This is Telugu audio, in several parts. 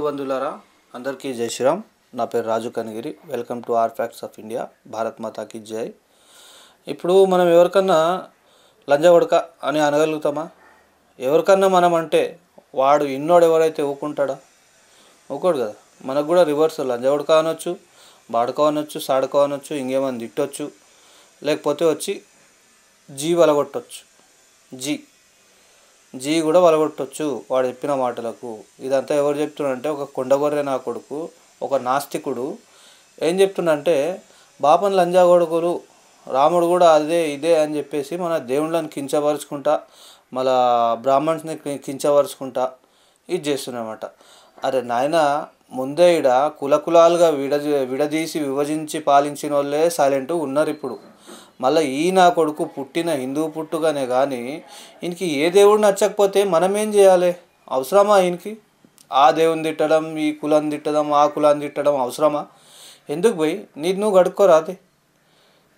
బంధువులారా అందరికీ జై శ్రీరామ్. నా పేరు Raju Kanigiri. Welcome to R facts of India. Bharat మాతాకి జై. ఇప్పుడు మనం ఎవరికన్నా లంజవడక అని అనగలుగుతామా? ఎవరికన్నా మనం అంటే వాడు ఇన్నోడు ఎవరైతే ఊకుంటాడా? ఊకోడు కదా. మనకు కూడా రివర్స్ లంజవడక అనొచ్చు, బాడక అనొచ్చు, సాడక అనొచ్చు, ఇంకేమని తిట్టొచ్చు, లేకపోతే వచ్చి జీ వలగొట్టొచ్చు. జీ కూడా వలగొట్టొచ్చు వాడు చెప్పిన మాటలకు. ఇదంతా ఎవరు చెప్తున్నారంటే ఒక కొండగొర్రె నా కొడుకు, ఒక నాస్తికుడు ఏం చెప్తుండంటే బాపన్ లంజా కొడుకులు, రాముడు కూడా అదే ఇదే అని చెప్పేసి మన దేవుళ్ళని కించపరుచుకుంటా, మళ్ళా బ్రాహ్మణ్స్ని కించపరుచుకుంటా ఇది చేస్తున్నమాట. అరే నాయన, ముందే ఈడ కులకులాలుగా విడదీసి విభజించి పాలించిన వాళ్ళే సైలెంట్ ఉన్నారు. ఇప్పుడు మళ్ళీ ఈ నా కొడుకు పుట్టిన హిందూ పుట్టుగానే కానీ ఈయనకి ఏ దేవుడు నచ్చకపోతే మనమేం చేయాలి? అవసరమా ఈయనకి? ఆ దేవుని తిట్టడం, ఈ కులాన్ని తిట్టడం, ఆ కులాన్ని తిట్టడం అవసరమా? ఎందుకు పోయి నీది నువ్వు గడుక్కోరాదే.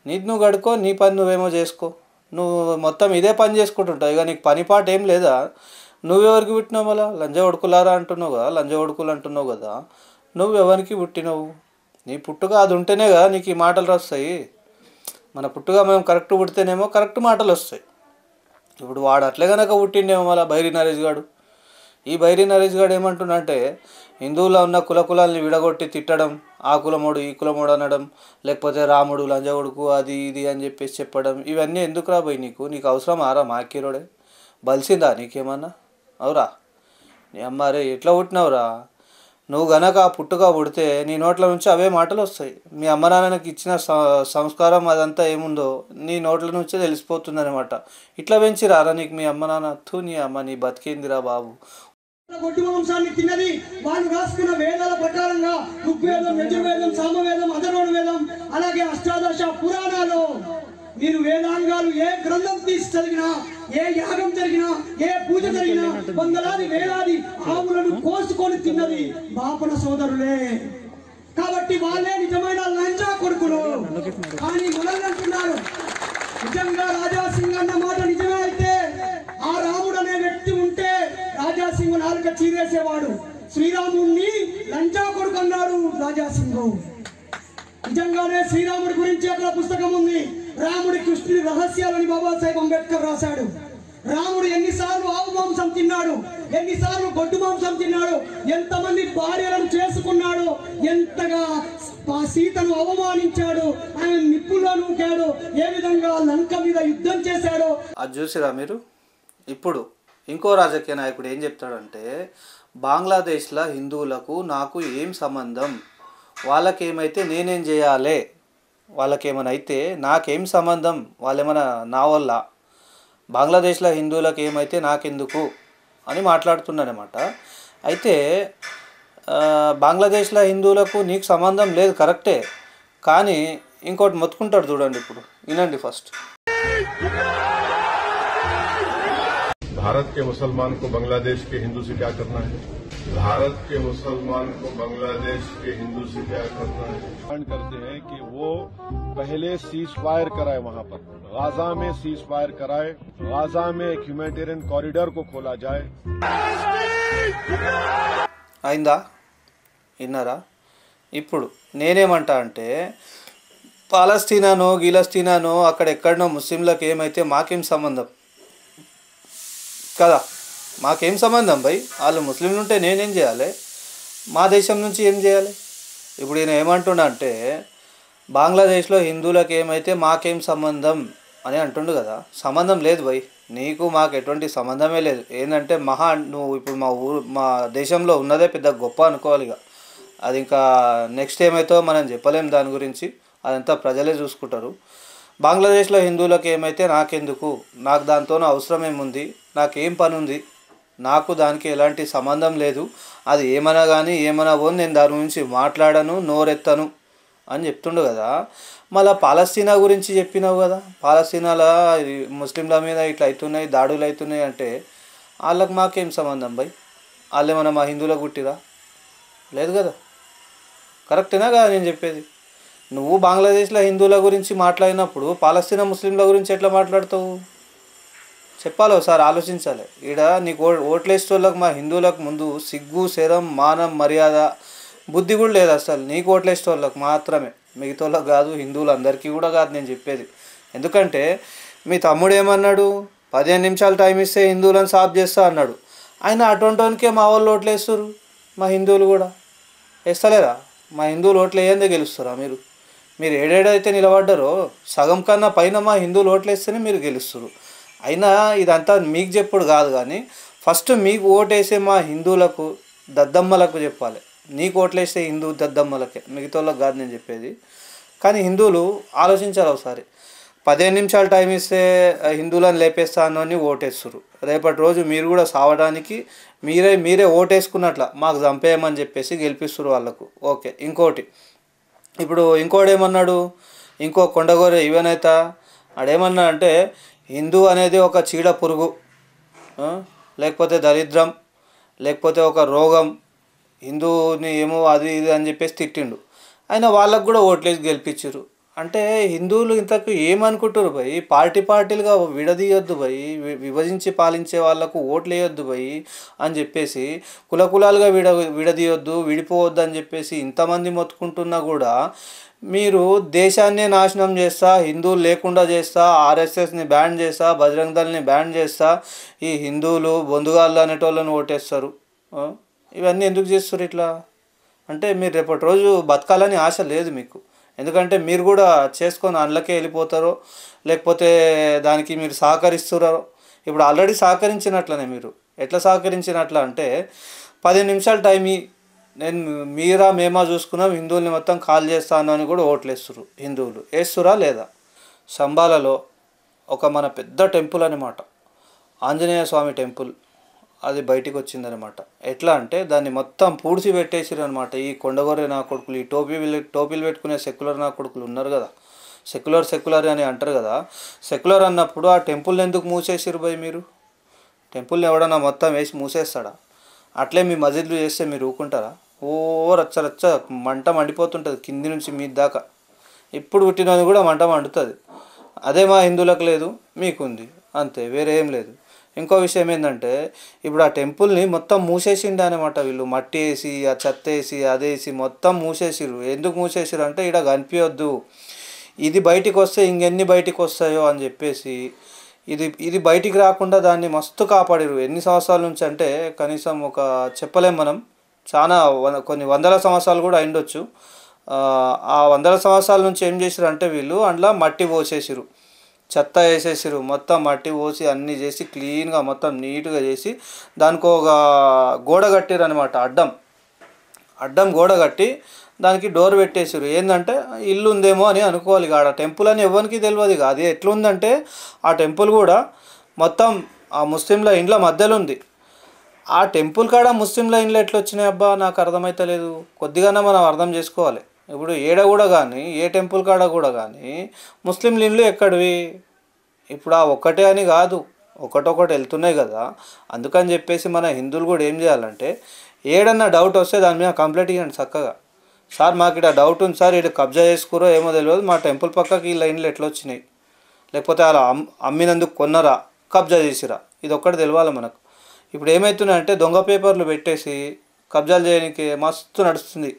నీది నువ్వు గడుక్కో, నీ పని నువ్వేమో చేసుకో. నువ్వు మొత్తం ఇదే పని చేసుకుంటుంటావు. ఇక నీకు పని పాట ఏం లేదా? నువ్వెవరికి పుట్టినావు? మళ్ళా లంజ ఒడుకులారా అంటున్నావు కదా, లంజ ఒడుకులు అంటున్నావు కదా. నువ్వెవరికి పుట్టినావు? నీ పుట్టుక అది ఉంటేనే కదా నీకు ఈ మాటలు వస్తాయి. మన పుట్టుగా మేము కరెక్ట్ పుడితేనేమో కరెక్ట్ మాటలు వస్తాయి. ఇప్పుడు వాడు అట్లే కనుక పుట్టిండేమో మళ్ళీ బైరీ నరేష్ గాడు. ఈ బైరీ నరేష్ గాడు ఏమంటున్నంటే హిందువులో ఉన్న కులాలని విడగొట్టి తిట్టడం, ఆ కులమోడు ఈ కులమోడు అనడం, లేకపోతే రాముడు లంజగొడుకు అది ఇది అని చెప్పేసి చెప్పడం, ఇవన్నీ ఎందుకు రా పోయి నీకు అవసరం ఆరా? మాకీరోడే బలిసిందా నీకేమన్నా? అవురా? నీ అమ్మారే ఎట్లా పుట్టినావురా? నువ్వు గనక ఆ పుట్టుగా పుడితే నీ నోట్ల నుంచి అవే మాటలు వస్తాయి. మీ అమ్మ నాన్నకి ఇచ్చిన సంస్కారం అదంతా ఏముందో నీ నోట్ల నుంచే తెలిసిపోతుందనమాట. ఇట్లా పెంచి రారా నీకు మీ అమ్మ నాన్న? నీ అమ్మ నీ బతికేందిరా బాబు. గొడ్డు వంశాన్ని తిన్నది. వాళ్ళు రాసుకున్న వేదాల ప్రకారంగా ఋగ్వేదం, యజుర్వేదం, సామవేదం, అథర్వణ వేదం, అలాగే అష్టాదశ పురాణాలు, మీరు వేదాంగాలు ఏ గ్రంథం తీసి చదివినా, ఏ యాగం జరిగినా, ఏ పూజ జరిగినా వందలాది వేలాది ఆవులను కోసుకొని తిన్నది బాపన సోదరులే. కాబట్టి వాళ్ళే నిజమైన లంచా కొడుకులు. కానీ మనల్ని అంటున్నారు, నిజంగా రాజాసింగ్ అన్న మాట నిజమే అయితే ఆ రాముడు అనే వ్యక్తి ఉంటే రాజాసింగ్ నాలుక చీరేసేవాడు. శ్రీరాముడిని లంచా కొడుకు అన్నాడు రాజాసింగ్. నిజంగానే శ్రీరాముడి గురించి అక్కడ పుస్తకం ఉంది, రాముడి కృష్ణుడి రహస్యాలని బాబాసాహెబ్ అంబేద్కర్ రాశాడు. రాముడు ఎన్నిసార్లు ఆవు మాంసం తిన్నాడు, ఎన్నిసార్లు గొడ్డు మాంసం తిన్నాడు, ఎంతమంది భార్యలను చేసుకున్నాడు, ఎంతగా సీతను అవమానించాడు, ఆయన నిప్పుల్లో నూకాడు, ఏ విధంగా లంక మీద యుద్ధం చేశాడు. అది చూసిరా మీరు? ఇప్పుడు ఇంకో రాజకీయ నాయకుడు ఏం చెప్తాడంటే బంగ్లాదేశ్లో హిందువులకు నాకు ఏం సంబంధం, వాళ్ళకేమైతే నేనేం చేయాలి, వాళ్ళకేమైనా అయితే నాకేం సంబంధం, వాళ్ళేమైనా నా వల్ల, బంగ్లాదేశ్లో హిందువులకు ఏమైతే నాకెందుకు అని మాట్లాడుతున్నాడనమాట. అయితే బంగ్లాదేశ్లో హిందువులకు నీకు సంబంధం లేదు కరెక్టే, కానీ ఇంకోటి మొత్తుకుంటాడు చూడండి. ఇప్పుడు వినండి ఫస్ట్. भारत के मुसलमान को बांग्लादेश के हिंदू से क्या करना है? भारत के मुसलमान को बांग्लादेश के हिंदू से क्या करना है? डिमांड करते हैं कि वो पहले सीज फायर कराए, वहां पर गाजा में सीज फायर कराए, गाजा में एक ह्यूमैनिटेरियन कॉरिडोर को खोला जाए. అయిందా? విన్నారా? ఇప్పుడు నేనేమంటా అంటే పాలస్తీనానో గీలస్తీనానో అక్కడ ఎక్కడనో ముస్లింలకు ఏమైతే మాకేం సంబంధం కదా, మాకేం సంబంధం భయ్? వాళ్ళు ముస్లింలు ఉంటే నేనేం చేయాలి? మా దేశం నుంచి ఏం చేయాలి? ఇప్పుడు ఈయన ఏమంటున్నా అంటే బంగ్లాదేశ్లో హిందువులకు ఏమైతే మాకేం సంబంధం అని అంటుండు కదా. సంబంధం లేదు భయ్, నీకు మాకు ఎటువంటి సంబంధమే లేదు. ఏంటంటే నువ్వు ఇప్పుడు మా దేశంలో ఉన్నదే పెద్ద గొప్ప అనుకోవాలి. ఇక అది ఇంకా నెక్స్ట్ ఏమైతే మనం చెప్పలేం దాని గురించి, అదంతా ప్రజలే చూసుకుంటారు. బంగ్లాదేశ్లో హిందువులకు ఏమైతే నాకెందుకు, నాకు దాంతో అవసరం ఏముంది, నాకేం పని ఉంది, నాకు దానికి ఎలాంటి సంబంధం లేదు, అది ఏమన్నా కానీ ఏమన్నా పోని నేను దాని గురించి మాట్లాడను, నోరెత్తను అని చెప్తుండు కదా. మళ్ళీ పాలస్తీనా గురించి చెప్పినావు కదా, పాలస్తీనాలో ముస్లింల మీద ఇట్లా అవుతున్నాయి, దాడులు అవుతున్నాయి అంటే వాళ్ళకి మాకేం సంబంధం భయ్? వాళ్ళు ఏమన్నా మా హిందువులకు పుట్టిరా? లేదు కదా. కరెక్టేనా కదా నేను చెప్పేది? నువ్వు బంగ్లాదేశ్లో హిందువుల గురించి మాట్లాడినప్పుడు పాలస్తీనా ముస్లింల గురించి ఎట్లా మాట్లాడతావు? చెప్పాలి, ఒకసారి ఆలోచించాలి. ఈడ నీకు ఓట్లేసేటోళ్ళకి మా హిందువులకు ముందు సిగ్గు, శరం, మానం, మర్యాద, బుద్ధి కూడా లేదు అసలు. నీకు ఓట్లేసేటోళ్ళకి మాత్రమే, మిగతా వాళ్ళకి కాదు, హిందువులు అందరికీ కూడా కాదు నేను చెప్పేది. ఎందుకంటే మీ తమ్ముడు ఏమన్నాడు, 15 నిమిషాలు టైం ఇస్తే హిందువులను సాఫ్ చేస్తా అన్నాడు. ఆయన అటువంటికే మా వాళ్ళు ఓట్లు వేస్తారు. మా హిందువులు కూడా వేస్తలేరా? మా హిందువులు ఓట్లు వేయందే గెలుస్తారా? మీరు ఏడేడైతే నిలబడ్డారో సగం కన్నా పైన మా హిందువులు ఓట్లు వేస్తేనే మీరు గెలుస్తారు. అయినా ఇదంతా మీకు చెప్పుడు కాదు, కానీ ఫస్ట్ మీకు ఓటేసే మా హిందువులకు, దద్దమ్మలకు చెప్పాలి. నీకు ఓట్లేస్తే హిందూ దద్దమ్మలకే, మిగతా వాళ్ళకి కాదు నేను చెప్పేది. కానీ హిందువులు ఆలోచించాలి ఒకసారి. 15 నిమిషాలు టైం ఇస్తే హిందువులను లేపేస్తాను అని ఓటేస్తారు. రేపటి రోజు మీరు కూడా సావడానికి మీరే ఓటేసుకున్నట్ల మాకు చంపేయమని చెప్పేసి గెలిపిస్తారు వాళ్ళకు. ఓకే, ఇప్పుడు ఇంకోటి ఏమన్నాడు, ఇంకో కొండగోరె ఈవెనైత ఆడేమన్నా అంటే హిందూ అనేది ఒక చీడ పురుగు, లేకపోతే దరిద్రం, లేకపోతే ఒక రోగం, హిందూని ఏమో అది ఇది అని చెప్పేసి తిట్టిండు. అయినా వాళ్ళకు కూడా ఓట్లేసి గెలిపించారు. అంటే హిందువులు ఇంతకు ఏమనుకుంటారు భయ్? పార్టీలుగా విడదీయొద్దు భయ్, విభజించి పాలించే వాళ్ళకు ఓట్లు వేయొద్దు భయ్ అని చెప్పేసి, కులాలుగా విడదీయొద్దు, విడిపోవద్దు అని చెప్పేసి ఇంతమంది మొత్తుకుంటున్నా కూడా మీరు దేశాన్నే నాశనం చేస్తా, హిందువులు లేకుండా చేస్తా, ఆర్ఎస్ఎస్ని బ్యాన్ చేస్తా, బజరంగ్ దళని బ్యాన్ చేస్తా, ఈ హిందువులు బొందుగాళ్ళు అనేటోళ్ళని ఓటేస్తారు. ఇవన్నీ ఎందుకు చేస్తారు ఇట్లా? అంటే మీరు రేపటి రోజు బతకాలని ఆశ లేదు మీకు. ఎందుకంటే మీరు కూడా చేసుకొని అందులోకే వెళ్ళిపోతారో, లేకపోతే దానికి మీరు సహకరిస్తున్నారో. ఇప్పుడు ఆల్రెడీ సహకరించినట్లనే. మీరు ఎట్లా సహకరించినట్ల అంటే 15 నిమిషాలు టైం మేమా చూసుకున్నాం, హిందువుల్ని మొత్తం కాల్ చేస్తాను అని కూడా ఓట్లు వేస్తున్నారు. హిందువులు వేస్తురా లేదా? సంబాలలో ఒక మన పెద్ద టెంపుల్ అనమాట, ఆంజనేయ స్వామి టెంపుల్, అది బయటికి వచ్చిందనమాట. ఎట్లా అంటే దాన్ని మొత్తం పూడ్చి పెట్టేసారు అనమాట. ఈ కొండగొర్రె నా కొడుకులు, ఈ టోపీలు పెట్టుకునే సెక్యులర్ నా కొడుకులు ఉన్నారు కదా, సెక్యులర్ అని అంటారు కదా. సెక్యులర్ అన్నప్పుడు ఆ టెంపుల్ని ఎందుకు మూసేసారు భయ్? మీరు టెంపుల్ని ఎవడన్నా మొత్తం వేసి మూసేస్తాడా? అట్లే మీ మస్జిద్లు చేస్తే మీరు ఊరుకుంటారా? రచ్చ మంట మండిపోతుంటుంది కింది నుంచి మీద దాకా. ఇప్పుడు పుట్టినది కూడా మంట మండుతుంది. అదే మా హిందువులకు లేదు, మీకుంది, అంతే, వేరే ఏం లేదు. ఇంకో విషయం ఏంటంటే ఇప్పుడు ఆ టెంపుల్ని మొత్తం మూసేసిండు అనమాట. వీళ్ళు మట్టి వేసి, ఆ చెత్త వేసి, అదేసి మొత్తం మూసేసిరు. ఎందుకు మూసేసిరు అంటే ఇక్కడ కనిపించొద్దు, ఇది బయటికి వస్తే ఇంకెన్ని బయటికి వస్తాయో అని చెప్పేసి ఇది బయటికి రాకుండా దాన్ని మస్తు కాపాడిరు. ఎన్ని సంవత్సరాల నుంచి అంటే కనీసం ఒక చెప్పలేం మనం, చాలా కొన్ని వందల సంవత్సరాలు కూడా అయిండొచ్చు. ఆ వందల సంవత్సరాల నుంచి ఏం చేసిరు అంటే వీళ్ళు అందులో మట్టి పోసేసిరు, చెత్త వేసేసిరు, మొత్తం మట్టి పోసి అన్నీ చేసి క్లీన్గా మొత్తం నీట్గా చేసి దానికి ఒక గోడ కట్టిరు అనమాట. అడ్డం గోడ కట్టి దానికి డోర్ పెట్టేసారు. ఏంటంటే ఇల్లు ఉందేమో అని అనుకోవాలి. ఆడ టెంపుల్ అని ఎవరికి తెలియదు. అది ఎట్లుందంటే ఆ టెంపుల్ కూడా మొత్తం ఆ ముస్లింల ఇండ్ల మధ్యలో ఉంది. ఆ టెంపుల్ కాడ ముస్లింల ఇండ్లు ఎట్లా వచ్చినాయి అబ్బా? నాకు అర్థమవుతలేదు. కొద్దిగానే మనం అర్థం చేసుకోవాలి. ఇప్పుడు ఏడ కూడా కానీ, ఏ టెంపుల్ కాడ కూడా కానీ ముస్లింల ఇండ్లు ఎక్కడివి? ఇప్పుడు ఆ ఒక్కటే అని కాదు, ఒకటొకటి వెళ్తున్నాయి కదా. అందుకని చెప్పేసి మన హిందువులు కూడా ఏం చేయాలంటే ఏడన్నా డౌట్ వస్తే దాని మీద కంప్లైంట్ ఇవ్వండి చక్కగా. సార్ మాకు ఇక్కడ డౌట్ ఉంది సార్, ఇక్కడ కబ్జా చేసుకురో ఏమో తెలియదు, మా టెంపుల్ పక్కకి ఈ లైన్లు ఎట్లా వచ్చినాయి, లేకపోతే అలా అమ్మినందుకు కొన్నరా, కబ్జా చేసిరా, ఇది ఒక్కటి తెలియాలి మనకు. ఇప్పుడు ఏమవుతున్నాయంటే దొంగ పేపర్లు పెట్టేసి కబ్జాలు చేయడానికి మస్తు నడుస్తుంది.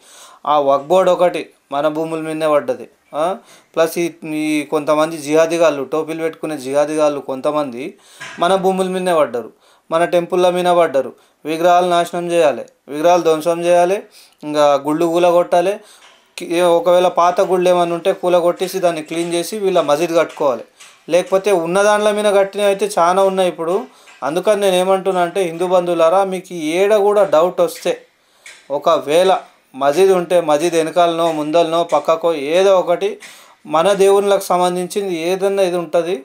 ఆ వక్ఫ్ బోర్డ్ ఒకటి మన భూముల మీదనే పడ్డది. ప్లస్ ఈ కొంతమంది జిహాదీగాళ్ళు, టోపీలు పెట్టుకునే జిహాదీగాళ్ళు కొంతమంది మన భూముల మీదనే పడ్డారు, మన టెంపుల్ల మీద పడ్డారు. విగ్రహాలు నాశనం చేయాలి, విగ్రహాలు ధ్వంసం చేయాలి, ఇంకా గుళ్ళు కూలగొట్టాలి. ఒకవేళ పాత గుళ్ళు ఏమైనా ఉంటే కూలగొట్టేసి దాన్ని క్లీన్ చేసి వీళ్ళ మసీద్ కట్టుకోవాలి. లేకపోతే ఉన్న దాంట్ల మీద కట్టినవి అయితే చాలా ఉన్నాయి ఇప్పుడు. అందుకని నేను ఏమంటున్నా అంటే హిందూ బంధువులారా, మీకు ఏడ కూడా డౌట్ వస్తే ఒకవేళ మసీద్ ఉంటే మసీద్ వెనకాలనో ముందలనో పక్కకో ఏదో ఒకటి మన దేవుళ్ళకి సంబంధించింది ఏదన్నా ఇది ఉంటుంది,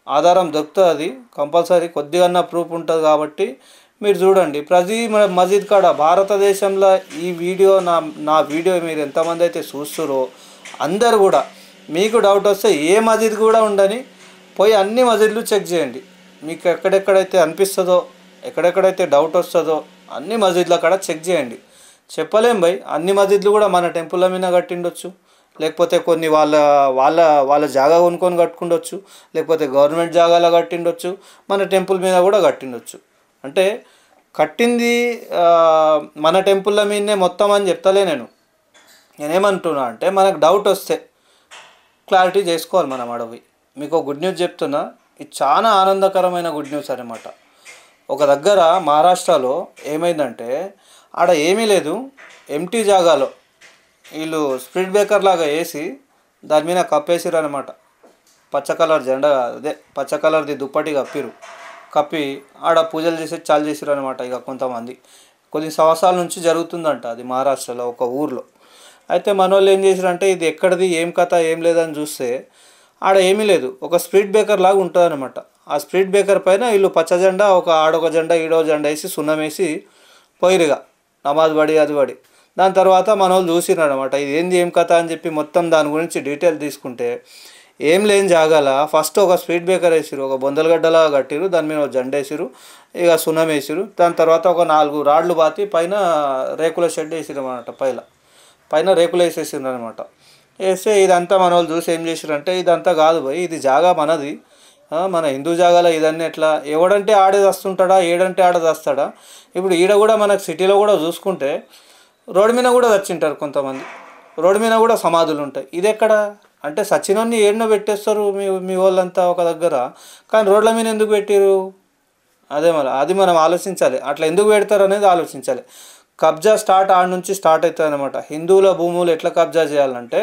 ఆధారం దొరుకుతుంది కంపల్సరీ, కొద్దిగా ప్రూఫ్ ఉంటుంది. కాబట్టి మీరు చూడండి ప్రతి మసీద్ కాడ భారతదేశంలో ఈ వీడియో నా వీడియో మీరు ఎంతమంది అయితే చూస్తారో అందరు కూడా మీకు డౌట్ వస్తే ఏ మసీద్ కూడా ఉండని పోయి అన్ని మసీద్లు చెక్ చేయండి. మీకు ఎక్కడెక్కడైతే అనిపిస్తుందో, ఎక్కడెక్కడైతే డౌట్ వస్తుందో అన్ని మసీద్ల కాడ చెక్ చేయండి. చెప్పలేం భయ్, అన్ని మసీద్లు కూడా మన టెంపుల్ల మీద కట్టిండొచ్చు, లేకపోతే కొన్ని వాళ్ళ వాళ్ళ వాళ్ళ జాగా కొనుక్కొని కట్టుకుండొచ్చు, లేకపోతే గవర్నమెంట్ జాగాలో కట్టిండొచ్చు, మన టెంపుల్ మీద కూడా కట్టిండొచ్చు. అంటే కట్టింది మన టెంపుల్ల మీదనే మొత్తం అని చెప్తలే నేనేమంటున్నా అంటే మనకు డౌట్ వస్తే క్లారిటీ చేసుకోవాలి మనం అడవి. మీకు గుడ్ న్యూస్ చెప్తున్నా, ఇది చాలా ఆనందకరమైన గుడ్ న్యూస్ అనమాట. ఒక దగ్గర మహారాష్ట్రలో ఏమైందంటే ఆడ ఏమీ లేదు, ఎంటీ జాగాలో వీళ్ళు స్పీడ్ బ్రేకర్ లాగా వేసి దాని మీద కప్పేసిరు అనమాట. పచ్చ కలర్ జెండా, అదే పచ్చ కలర్ది దుప్పటి కప్పి ఆడ పూజలు చేసి చాలు చేసిరు అనమాట. ఇక కొంతమంది కొన్ని సంవత్సరాల నుంచి జరుగుతుందంట అది మహారాష్ట్రలో ఒక ఊర్లో. అయితే మన వాళ్ళు ఏం చేసిరంటే ఇది ఎక్కడిది ఏం కథ ఏం లేదని చూస్తే ఆడ ఏమీ లేదు, ఒక స్పీడ్ బ్రేకర్ లాగా ఉంటుంది అనమాట. ఆ స్పీడ్ బ్రేకర్ పైన వీళ్ళు పచ్చ జెండా ఆడొక జెండా ఈడో జెండా వేసి సున్నం వేసి పోయిరుగా నమాజ్ పడి అది పడి. దాని తర్వాత మన వాళ్ళు చూసిరు అనమాట ఇది ఏంది ఏం కథ అని చెప్పి మొత్తం దాని గురించి డీటెయిల్ తీసుకుంటే ఏం లేని జాగాల ఫస్ట్ ఒక స్పీడ్ బ్రేకర్ వేసిరు, ఒక బొందలగడ్డలా కట్టిరు, దాని మీద ఒక జెండా వేసిరు, ఇక సున్నం వేసిరు. దాని తర్వాత ఒక 4 రాడ్లు బాతి పైన రేకుల షెడ్ వేసిరు అనమాట. పైన రేకులు వేసేసిండ్రు అనమాట. వేస్తే ఇదంతా మన వాళ్ళు చూసి ఏం చేసిరంటే ఇదంతా కాదు భయ్, ఇది జాగా మనది, మన హిందూ జాగాలో ఇదన్నీ ఎట్లా ఎవడంటే ఆడే వస్తుంటాడా, ఏడంటే ఆడ వస్తాడా. ఇప్పుడు ఈడ కూడా మనకు సిటీలో కూడా చూసుకుంటే రోడ్డు మీద కూడా చచ్చింటారు కొంతమంది, రోడ్డు మీద కూడా సమాధులు ఉంటాయి. ఇది ఎక్కడ అంటే సచ్చినోన్ని ఏడనో పెట్టేస్తారు మీ వాళ్ళంతా ఒక దగ్గర, కానీ రోడ్ల మీద ఎందుకు పెట్టిరు? అది మనం ఆలోచించాలి. అట్లా ఎందుకు పెడతారు అనేది ఆలోచించాలి. కబ్జా ఆడ నుంచి స్టార్ట్ అవుతుంది అనమాట. హిందువుల భూములు ఎట్లా కబ్జా చేయాలంటే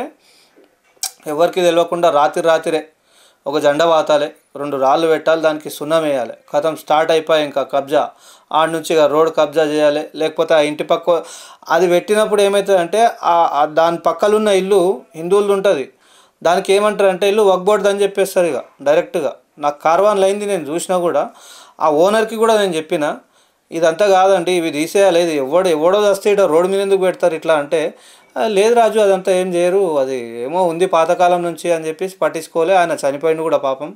ఎవరికి తెలియకుండా రాత్రే ఒక జెండా పాతాలి, 2 రాళ్ళు పెట్టాలి, దానికి సున్నం వేయాలి, కథం స్టార్ట్ అయిపోయి ఇంకా కబ్జా. ఆడ నుంచి ఇక రోడ్ కబ్జా చేయాలి. లేకపోతే ఆ ఇంటి పక్క అది పెట్టినప్పుడు ఏమవుతుందంటే దాని పక్కలున్న ఇల్లు హిందువులది ఉంటుంది, దానికి ఏమంటారంటే ఇల్లు వక్బోర్డ్ అని చెప్పేస్తారు ఇక డైరెక్ట్గా. నాకు కార్వాన్ అయింది, నేను చూసినా కూడా ఆ ఓనర్కి కూడా నేను చెప్పిన ఇదంతా కాదండి ఇవి తీసేయాలి, ఇది ఎవడో వస్తే ఇట్లా రోడ్డు మీద ఎందుకు పెడతారు ఇట్లా అంటే, లేదు రాజు అదంతా ఏం చేయరు, అది ఏమో ఉంది పాతకాలం నుంచి అని చెప్పేసి పట్టించుకోలే. ఆయన చనిపోయింది కూడా పాపం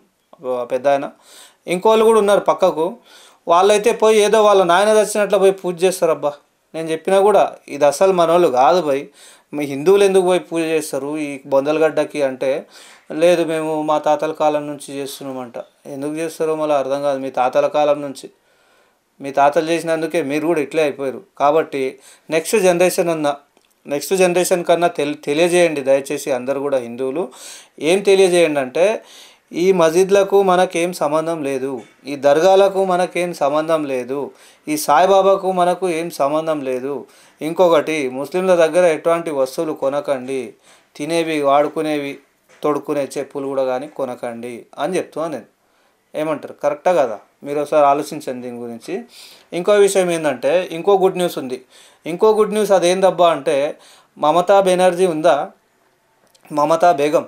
పెద్ద ఆయన. ఇంకోళ్ళు కూడా ఉన్నారు పక్కకు, వాళ్ళైతే పోయి ఏదో వాళ్ళ నాయన చచ్చినట్లు పోయి పూజ చేస్తారు. అబ్బా నేను చెప్పినా కూడా ఇది అసలు మన వాళ్ళు కాదు భయ్, మీ హిందువులు ఎందుకు పోయి పూజ చేస్తారు ఈ బొందలగడ్డకి అంటే, లేదు మేము మా తాతల కాలం నుంచి చేస్తున్నామంట. ఎందుకు చేస్తారో మళ్ళీ అర్థం కాదు. మీ తాతల కాలం నుంచి మీ తాతలు చేసినందుకే మీరు కూడా ఇట్లే అయిపోయారు. కాబట్టి నెక్స్ట్ జనరేషన్ కన్నా తెలియజేయండి దయచేసి అందరు కూడా హిందువులు. ఏం తెలియజేయండి అంటే ఈ మసీద్లకు మనకేం సంబంధం లేదు, ఈ దర్గాలకు మనకేం సంబంధం లేదు, ఈ సాయిబాబాకు మనకు ఏం సంబంధం లేదు. ఇంకొకటి ముస్లింల దగ్గర ఎటువంటి వస్తువులు కొనకండి, తినేవి వాడుకునేవి తొడుక్కునే చెప్పులు కూడా కానీ కొనకండి అని చెప్తున్నాను నేను. ఏమంటారు? కరెక్టా కదా? మీరు ఒకసారి ఆలోచించండి దీని గురించి. ఇంకో విషయం ఏంటంటే ఇంకో గుడ్ న్యూస్ ఉంది. ఇంకో గుడ్ న్యూస్ అదేందబ్బా అంటే మమతా బెనర్జీ ఉందా, మమతా బేగం,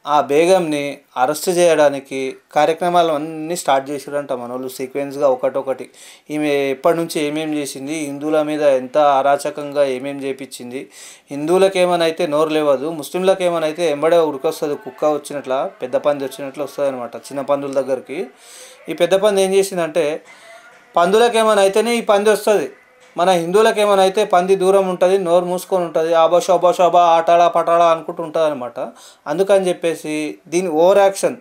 ఆ బేగంని అరెస్ట్ చేయడానికి కార్యక్రమాలు అన్నీ స్టార్ట్ చేసిరంట మన వాళ్ళు సీక్వెన్స్గా ఒకటొకటి. ఈమె ఎప్పటి నుంచి ఏమేమి చేసింది, హిందువుల మీద ఎంత అరాచకంగా ఏమేమి చేపించింది, హిందువులకు ఏమనైతే నోరు లేవదు, ముస్లింలకు ఏమనైతే ఎంబడే ఉరికొస్తుంది, కుక్క వచ్చినట్ల పెద్ద పంది వచ్చినట్లు వస్తుంది అనమాట చిన్న పందుల దగ్గరికి. ఈ పెద్ద పంది ఏం చేసిందంటే పందులకు ఏమైనా ఈ పంది వస్తుంది, మన హిందువులకు ఏమైనా అయితే పంది దూరం ఉంటుంది, నోరు మూసుకొని ఉంటుంది, ఆబోషోబోషోబా ఆటాడా పటాడా అనుకుంటూ ఉంటుంది అనమాట. అందుకని చెప్పేసి దీని ఓవర్ యాక్షన్,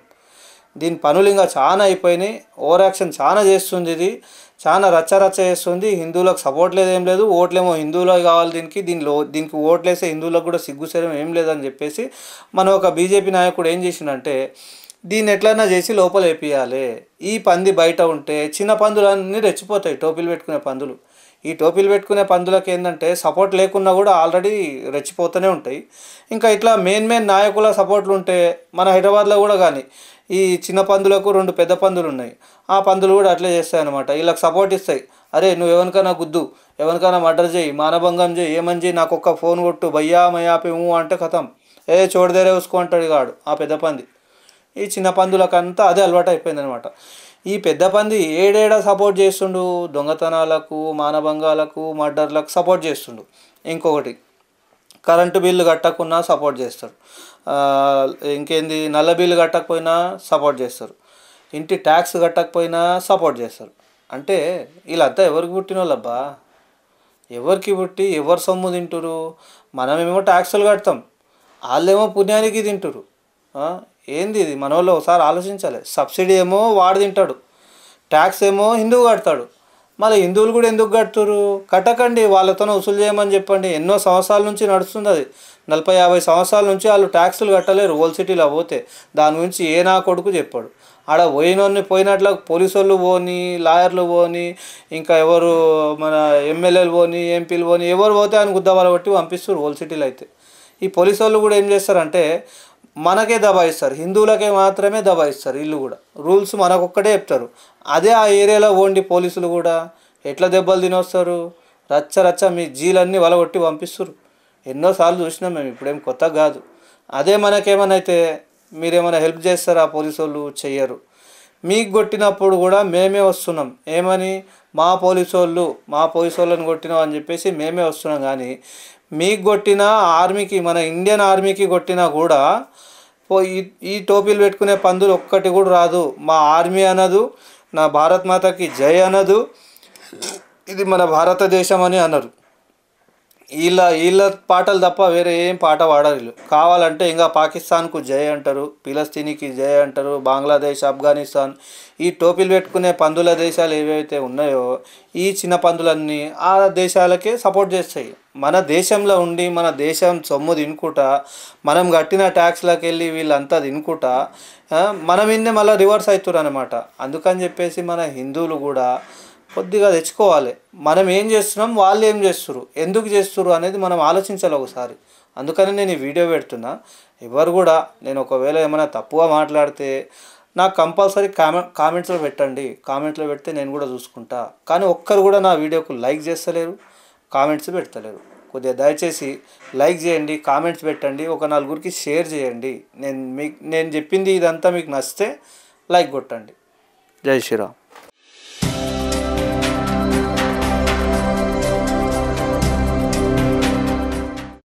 దీని పనులు ఇంకా చాలా అయిపోయినాయి, ఓవర్ యాక్షన్ చాలా చేస్తుంది, ఇది చాలా రచ్చ చేస్తుంది. హిందువులకు సపోర్ట్ లేదు, ఏం లేదు, ఓట్లేమో హిందువులకు కావాలి, దీనికి ఓట్లేసే హిందువులకు కూడా సిగ్గుసేరం ఏం లేదని చెప్పేసి మన ఒక బీజేపీ నాయకుడు ఏం చేసిందంటే దీన్ని ఎట్లయినా చేసి లోపల వేపియాలి. ఈ పంది బయట ఉంటే చిన్న పందులన్నీ రెచ్చిపోతాయి, టోపీలు పెట్టుకునే పందులు. ఈ టోపీలు పెట్టుకునే పందులకు ఏంటంటే సపోర్ట్ లేకున్నా కూడా ఆల్రెడీ రెచ్చిపోతూనే ఉంటాయి. ఇంకా ఇట్లా మెయిన్ నాయకుల సపోర్ట్లు ఉంటే మన హైదరాబాద్లో కూడా కానీ ఈ చిన్న పందులకు 2 పెద్ద పందులు ఉన్నాయి, ఆ పందులు కూడా అట్లే చేస్తాయి అనమాట. వీళ్ళకి సపోర్ట్ ఇస్తాయి, అరే నువ్వు ఎవరికైనా గుద్దు, ఎవరికైనా మర్డర్ చేయి, మానభంగం చేయి, ఏమని చేయి, నాకు ఒక్క ఫోన్ కొట్టు, భయ్యా మయాపి అంటే కథం చోడదేరే ఉసుకో అంటాడు కాడు ఆ పెద్ద పంది. ఈ చిన్న పందులకంతా అదే అలవాటు అయిపోయింది అనమాట. ఈ పెద్ద పంది ఏడేడా సపోర్ట్ చేస్తుండు, దొంగతనాలకు, మానభంగాలకు, మర్డర్లకు సపోర్ట్ చేస్తుండు. ఇంకొకటి కరెంటు బిల్లు కట్టకున్నా సపోర్ట్ చేస్తారు, ఇంకేంది నల్ల బిల్లు కట్టకపోయినా సపోర్ట్ చేస్తారు, ఇంటి ట్యాక్స్ కట్టకపోయినా సపోర్ట్ చేస్తారు. అంటే వీళ్ళంతా ఎవరికి పుట్టిన వాళ్ళబ్బా, ఎవరికి పుట్టి ఎవరు సొమ్ము తింటురు? మనమేమో ట్యాక్సులు కడతాం, వాళ్ళేమో పుణ్యానికి తింటారు. ఏంది ఇది? మన వాళ్ళు ఒకసారి ఆలోచించాలి. సబ్సిడీ ఏమో వాడు తింటాడు, ట్యాక్స్ ఏమో హిందువు కడతాడు. మళ్ళీ హిందువులు కూడా ఎందుకు కడుతురు? కట్టకండి, వాళ్ళతోనే వసూలు చేయమని చెప్పండి. ఎన్నో సంవత్సరాల నుంచి నడుస్తుంది అది. 40-50 సంవత్సరాల నుంచి వాళ్ళు ట్యాక్సులు కట్టలేరు ఓల్డ్ సిటీలో పోతే. దాని గురించి ఏ నా కొడుకు చెప్పాడు. ఆడ పోయినట్ల పోలీసు వాళ్ళు పోని, లాయర్లు పోని, ఇంకా ఎవరు మన ఎమ్మెల్యేలు పోని, ఎంపీలు పోని, ఎవరు పోతే ఆయన గుద్దవాళ్ళ బట్టి పంపిస్తారు ఓల్డ్ సిటీలో అయితే. ఈ పోలీసు వాళ్ళు కూడా ఏం చేస్తారంటే మనకే దబాయిస్తారు, హిందువులకే మాత్రమే దబాయిస్తారు. వీళ్ళు కూడా రూల్స్ మనకొక్కటే చెప్తారు. అదే ఆ ఏరియాలో పోండి పోలీసులు కూడా ఎట్లా దెబ్బలు తినొస్తారు, రచ్చ మీ జీలన్నీ వలగొట్టి పంపిస్తారు. ఎన్నోసార్లు చూసినాం మేము, ఇప్పుడేం కొత్త కాదు. అదే మనకేమైనా అయితే మీరేమైనా హెల్ప్ చేస్తారా? పోలీసు వాళ్ళు చెయ్యరు. మీకు కొట్టినప్పుడు కూడా మేమే వస్తున్నాం. ఏమని? మా పోలీసు వాళ్ళని కొట్టినాం అని చెప్పేసి మేమే వస్తున్నాం. కానీ మీకు కొట్టిన ఆర్మీకి, మన ఇండియన్ ఆర్మీకి కొట్టినా కూడా ఈ టోపీలు పెట్టుకునే పందులు ఒక్కటి కూడా రాదు. మా ఆర్మీ అనదు, నా భారత్ మాతకి జై అనదు, ఇది మన భారతదేశం అని అనరు. వీళ్ళ పాటలు తప్ప వేరే ఏం పాట పాడరు వీళ్ళు. కావాలంటే ఇంకా పాకిస్తాన్కు జై అంటారు, ఫిలిస్తీన్కి జై అంటారు, బంగ్లాదేశ్, ఆఫ్ఘనిస్తాన్, ఈ టోపీలు పెట్టుకునే పందుల దేశాలు ఏవైతే ఉన్నాయో ఈ చిన్న పందులన్నీ ఆ దేశాలకే సపోర్ట్ చేస్తాయి. మన దేశంలో ఉండి మన దేశం సొమ్ము తినుకుంటా, మనం కట్టిన ట్యాక్స్లకు వెళ్ళి వీళ్ళంతా తినుకుంటా మన మీదనే మళ్ళీ రివర్స్ అవుతారు అనమాట. అందుకని చెప్పేసి మన హిందువులు కూడా కొద్దిగా తెచ్చుకోవాలి. మనం ఏం చేస్తున్నాం, వాళ్ళు ఏం చేస్తున్నారు, ఎందుకు చేస్తున్నారు అనేది మనం ఆలోచించాలి ఒకసారి. అందుకని నేను ఈ వీడియో పెడుతున్నా. ఎవరు కూడా నేను ఒకవేళ ఏమైనా తప్పుగా మాట్లాడితే నాకు కంపల్సరీ కామెంట్స్లో పెట్టండి. కామెంట్లో పెడితే నేను కూడా చూసుకుంటా. కానీ ఒక్కరు కూడా నా వీడియోకు లైక్ చేస్తలేరు, కామెంట్స్ పెడతలేరు. కొద్దిగా దయచేసి లైక్ చేయండి, కామెంట్స్ పెట్టండి, ఒక నలుగురికి షేర్ చేయండి. నేను చెప్పింది ఇదంతా మీకు నచ్చితే లైక్ కొట్టండి. జై శ్రీరామ్.